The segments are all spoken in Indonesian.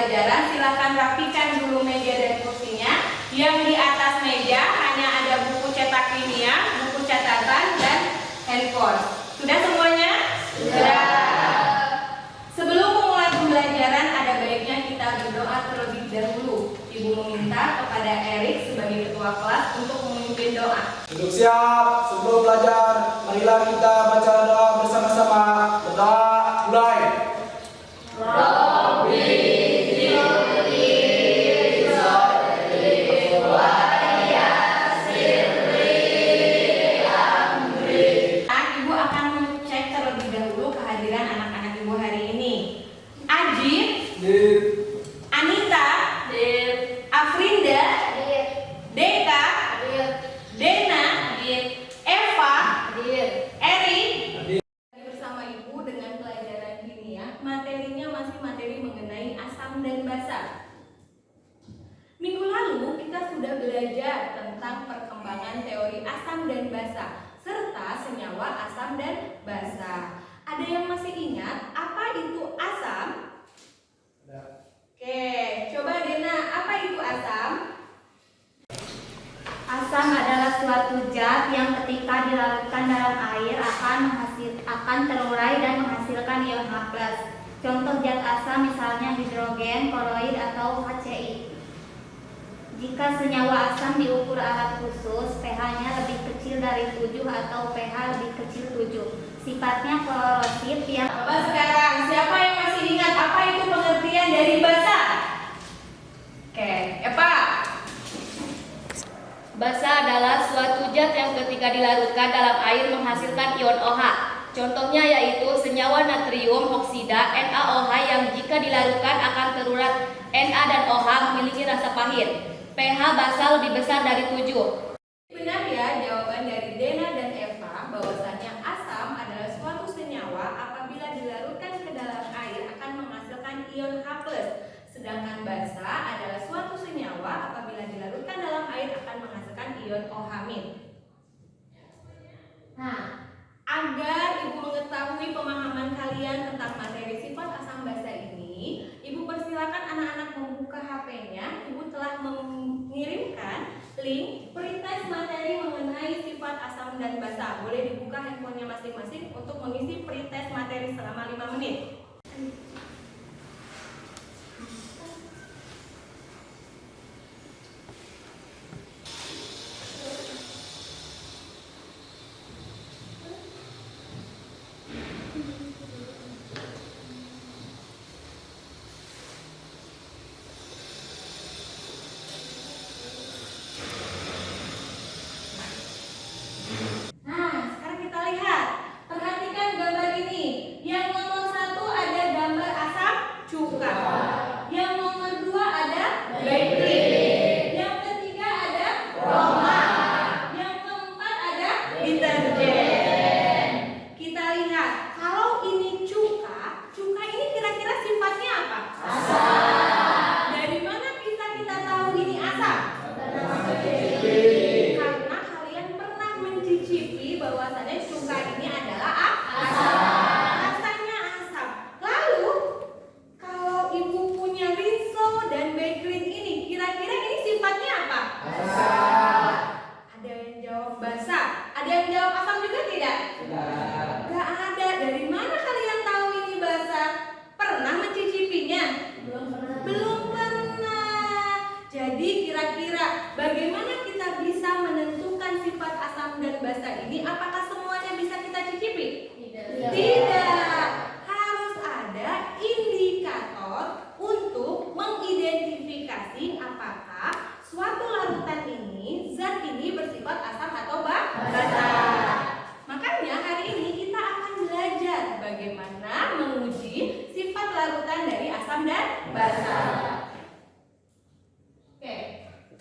pembelajaran, silahkan rapikan dulu meja dan kursinya. Yang di atas meja hanya ada buku cetak kimia, buku catatan, dan handphone. Sudah semuanya? Sudah. Sebelum memulai pembelajaran, ada baiknya kita berdoa terlebih dahulu. Ibu meminta kepada Erik sebagai ketua kelas untuk memimpin doa. Duduk siap, sebelum belajar, marilah kita baca doa bersama-sama. Berdoa, mulai. Ibu akan mengecek terlebih dahulu kehadiran anak-anak ibu hari ini. Ajit, Anita, Afrinda, Deka, Dena, Eva, Eri. Bersama ibu dengan pelajaran kimia, materinya masih materi mengenai asam dan basa. Minggu lalu kita sudah belajar tentang perkembangan teori asam dan basa serta senyawa asam dan basa. Ada yang masih ingat apa itu asam? Oke, coba Dena, apa itu asam? Asam adalah suatu zat yang ketika dilarutkan dalam air akan terurai dan menghasilkan ion H+. Contoh zat asam misalnya hidrogen, koloid, atau HCl. Jika senyawa asam diukur alat khusus, pH-nya lebih kecil dari 7 atau pH lebih kecil 7. Sifatnya korosif yang... Coba sekarang, siapa yang masih ingat apa itu pengertian dari basa? Oke, Eva. Basa adalah suatu zat yang ketika dilarutkan dalam air menghasilkan ion OH. Contohnya yaitu senyawa natrium oksida NaOH yang jika dilarutkan akan terurat Na dan OH memiliki rasa pahit. pH basa lebih besar dari 7. Benar ya jawaban dari Dena dan Eva bahwasanya asam adalah suatu senyawa apabila dilarutkan ke dalam air akan menghasilkan ion H+. Sedangkan basa adalah suatu senyawa apabila dilarutkan dalam air akan menghasilkan ion OH-. Nah, agar ibu mengetahui pemahaman kalian tentang materi sifat asam basa ini, ibu persilakan anak-anak membuka HP-nya. Ibu telah mengirimkan link pretest materi mengenai sifat asam dan basa. Boleh dibuka handphonenya masing-masing untuk mengisi pretest materi selama 5 menit. Nah, sekarang kita lihat. Perhatikan gambar ini. Yang nomor 1 ada gambar asam cuka. Yang nomor 2 ada backlit. Yang ketiga ada roma. Yang keempat ada deterjen. Kita lihat, kalau ini cuka, cuka ini kira-kira sifatnya apa? Asam. Dari mana kita tahu ini asam? Karena kalian pernah mencicipi bahwasannya cuka ini adalah asam. Rasanya asam. Lalu kalau ibu punya rinso dan backlit ini, kira-kira ini sifatnya apa? Asam. Ada yang jawab basa. Ada yang jawab asam juga tidak? Gak ada. Dari mana kalian tahu ini basa? Pernah mencicipinya? Belum pernah. Jadi kira-kira bagaimana kita bisa menentukan sifat asam dan basa ini? Apakah semuanya bisa kita cicipi? Tidak. Harus ada indikator untuk mengidentifikasi apakah suatu larutan ini, zat ini bersifat asam atau basa. Makanya hari ini kita akan belajar bagaimana menguji sifat larutan dari asam dan basa. Oke,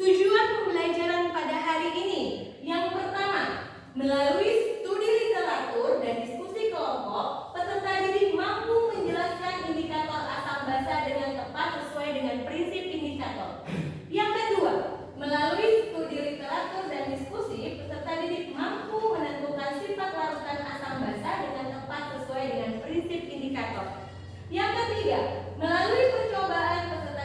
tujuan pembelajaran pada hari ini yang pertama, melalui studi literatur dan diskusi kelompok, peserta didik mampu menjelaskan indikator asam basa dengan tepat sesuai dengan prinsip indikator. Yang kedua, melalui studi literatur dan diskusi, peserta didik mampu menentukan sifat larutan asam basa dengan tepat sesuai dengan prinsip indikator. Yang ketiga, melalui percobaan peserta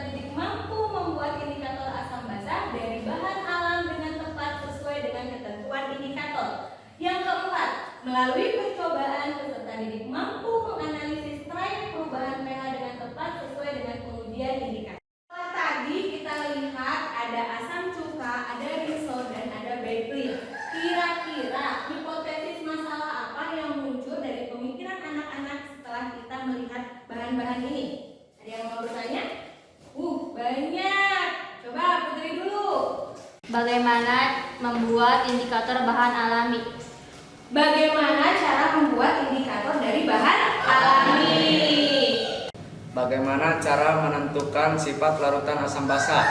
Bagaimana membuat indikator bahan alami? Bagaimana cara membuat indikator dari bahan alami? Bagaimana cara menentukan sifat larutan asam basa?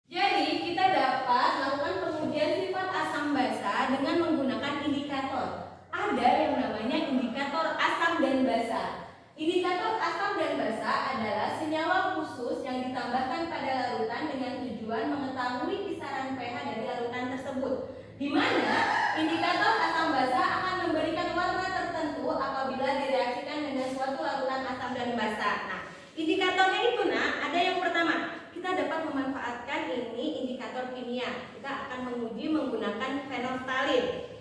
Jadi kita dapat melakukan pengujian sifat asam basa dengan menggunakan indikator. Ada yang namanya indikator asam dan basa. Indikator asam dan basa adalah senyawa khusus yang ditambahkan pada larutan dengan tujuan mengetahui kisaran pH dari larutan tersebut. Di mana indikator asam basa akan memberikan warna tertentu apabila direaksikan dengan suatu larutan asam dan basa. Nah, indikatornya itu ada yang pertama, kita dapat memanfaatkan ini indikator kimia. Kita akan menguji menggunakan fenolftalin.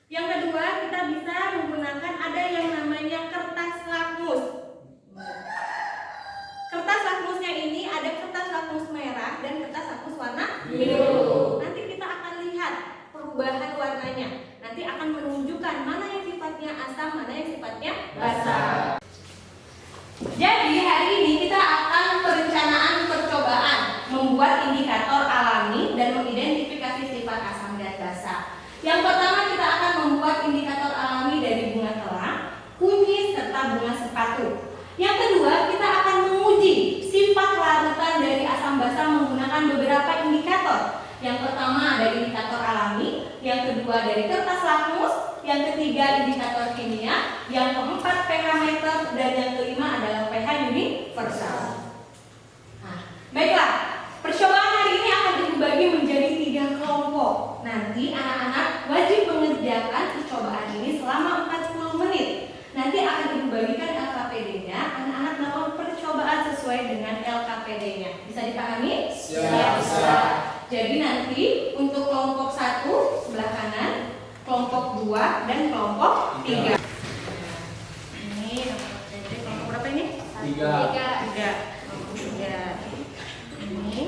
Yang kedua, kita bisa menggunakan ada yang namanya kertas lakmus. Kertas lakmusnya ini ada kertas lakmus merah dan kertas lakmus warna biru. Nanti kita akan lihat perubahan warnanya. Nanti akan menunjukkan mana yang sifatnya asam, mana yang sifatnya basa. Jadi hari ini kita akan perencanaan percobaan membuat indikator alami dan mengidentifikasi sifat asam dan basa. Yang pertama kita akan membuat indikator alami dari bunga telang, kunyit serta bunga sepatu. Yang kedua kita akan menguji sifat larutan dari asam basa menggunakan beberapa indikator. Yang pertama ada indikator alami, yang kedua dari kertas lakmus, yang ketiga indikator kimia, yang keempat pH meter, dan yang kelima adalah pH universal. Nah, baiklah, percobaan hari ini akan dibagi menjadi 3 kelompok. Nanti anak-anak wajib mengerjakan percobaan ini selama 40 menit. Nanti akan dibagikan LKPD-nya, anak-anak melakukan percobaan sesuai dengan LKPD-nya. Bisa dipahami? Siap. Jadi nanti untuk kelompok 1 sebelah kanan, kelompok 2 dan kelompok 3. Ini jadi kelompok berapa ini? 3. 3. Kelompok 3. Ini.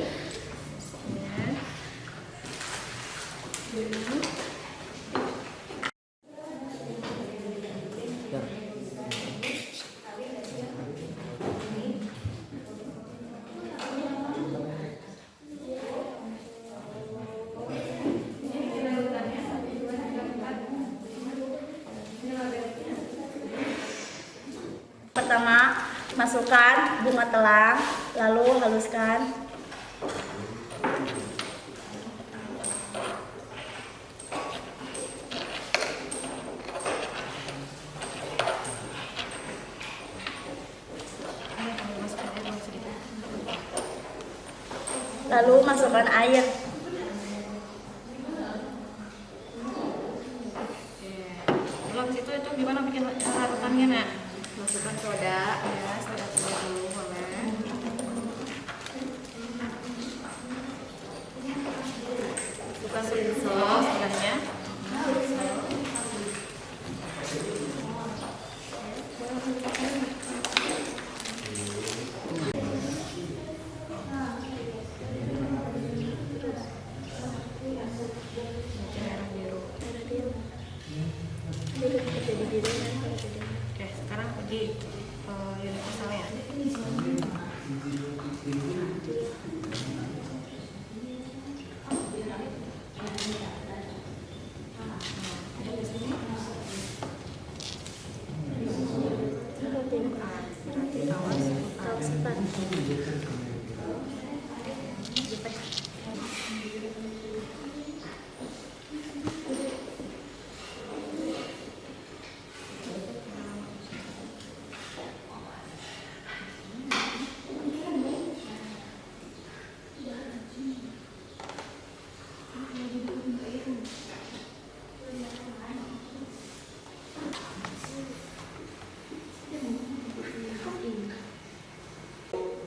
Pertama, masukkan bunga telang, lalu haluskan. Lalu masukkan air. Belum situ itu gimana bikin larutannya, Nak? Masukkan soda, ya, soda dulu boleh. Masukkan soy sauce sebenarnya. Oke, sekarang pergi ke universal ya.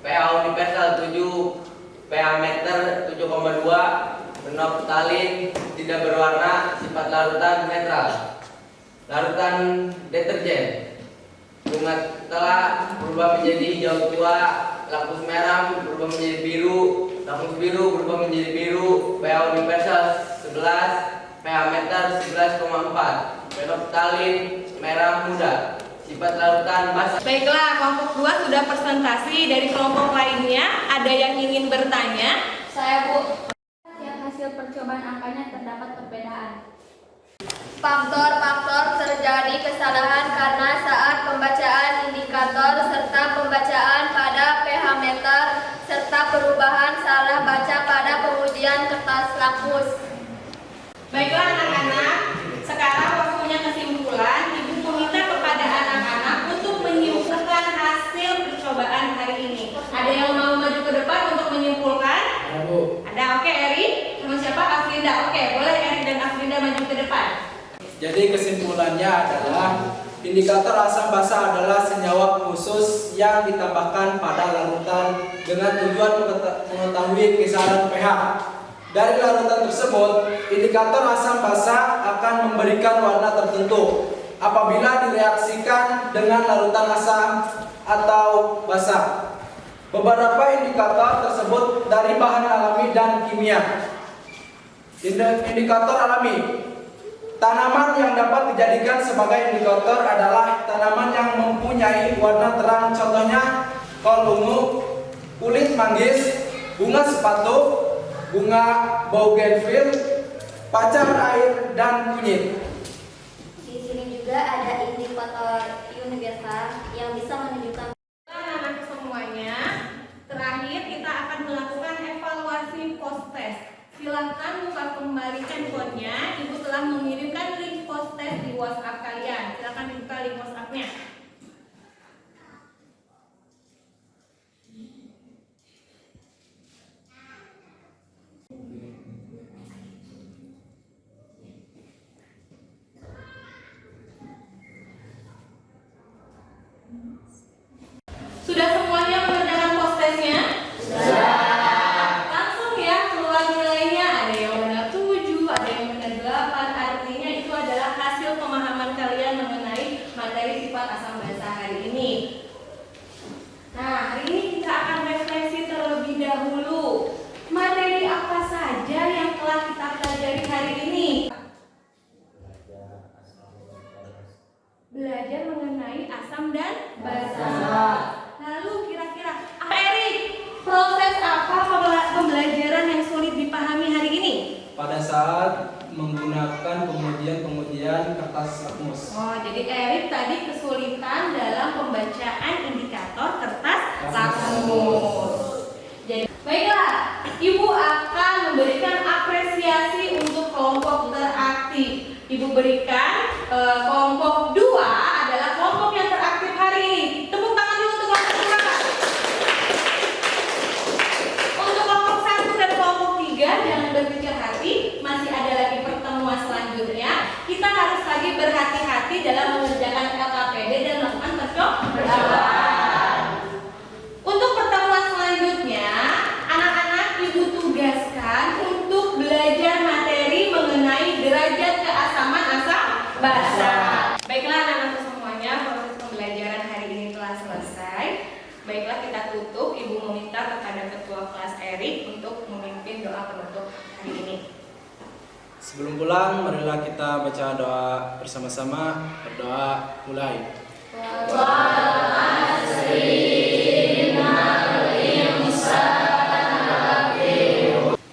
pH universal 7, pH meter 7,2, fenolftalin tidak berwarna, sifat larutan netral. Larutan deterjen, bunga telah berubah menjadi hijau tua, lakmus merah berubah menjadi biru, lakmus biru berubah menjadi biru, pH universal 11, pH meter 11,4, fenolftalin merah muda. Sifat larutan basa. Baiklah, kelompok 2 sudah presentasi. Dari kelompok lainnya ada yang ingin bertanya? Saya Bu. Yang hasil hasil percobaan angkanya terdapat perbedaan. Faktor-faktor terjadi kesalahan karena saat pembacaan indikator serta pembacaan pada pH meter serta perubahan salah baca pada pengujian kertas lakmus. Baiklah anak-anak, sekarang waktunya kesimpulan. Ibu meminta kepada anak-anak untuk menyimpulkan hasil percobaan hari ini. Ada yang mau maju ke depan untuk menyimpulkan? Ada, oke Eri. Sama siapa? Afrinda. Oke, boleh Eri dan Afrinda maju ke depan. Jadi kesimpulannya adalah indikator asam basa adalah senyawa khusus yang ditambahkan pada larutan dengan tujuan mengetahui kisaran pH. Dari larutan tersebut, indikator asam basa akan memberikan warna tertentu apabila direaksikan dengan larutan asam atau basa. Beberapa indikator tersebut dari bahan alami dan kimia. Indikator alami. Tanaman yang dapat dijadikan sebagai indikator adalah tanaman yang mempunyai warna terang, contohnya kol ungu, kulit manggis, bunga sepatu, bunga bougainville, pacar air, dan kunyit. Di sini juga ada indikator universal yang bisa menunjukkan. Anak-anak semuanya, terakhir kita akan melakukan evaluasi post-test. Silahkan buka kembali handphonenya. Ibu telah mengirimkan link post-test di WhatsApp kalian. Silahkan dibuka link WhatsApp-nya. Sudah semuanya mengerjakan post-testnya? Langsung ya keluar nilainya. Ada yang benar 7, ada yang benar 8. Artinya itu adalah hasil pemahaman kalian mengenai materi sifat asam basa hari ini. Nah, hari ini kita akan refleksi terlebih dahulu. Materi apa saja yang telah kita pelajari hari ini? Belajar mengenai asam dan basa. Lalu kira-kira, Erik, proses apa pembelajaran yang sulit dipahami hari ini? Pada saat menggunakan pengujian kertas lakmus. Oh, jadi Erik tadi kesulitan dalam pembacaan indikator kertas lakmus. Jadi, baiklah, Ibu akan memberikan apresiasi untuk kelompok teraktif. Ibu berikan kelompok 2 adalah kelompok yang teraktif hari ini. Tepuk tangan dulu untuk kelompok 2. Untuk kelompok 1 dan kelompok 3 jangan berkecil hati, masih ada lagi pertemuan selanjutnya. Kita harus lagi berhati-hati dalam mengerjakan LKPD dan melakukan percobaan. Untuk pertemuan selanjutnya, anak-anak Ibu tugaskan untuk belajar materi mengenai derajat keasaman asam basa. Baiklah anak-anak semuanya, proses pembelajaran hari ini telah selesai. Baiklah kita tutup. Ibu meminta kepada ketua kelas Erik untuk memimpin doa penutup hari ini. Sebelum pulang, marilah kita baca doa bersama-sama. Berdoa, mulai.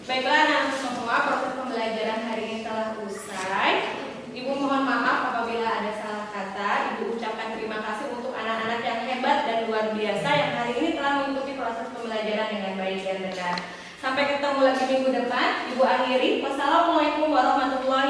Baiklah anak-anak semua, proses pembelajaran hari ini telah usai. Ibu mohon maaf apabila ada salah kata. Ibu ucapkan terima kasih untuk anak-anak yang hebat dan luar biasa yang hari ini telah mengikuti proses pembelajaran dengan baik dan benar. Sampai ketemu lagi minggu depan. Ibu akhiri. Wassalamualaikum warahmatullahi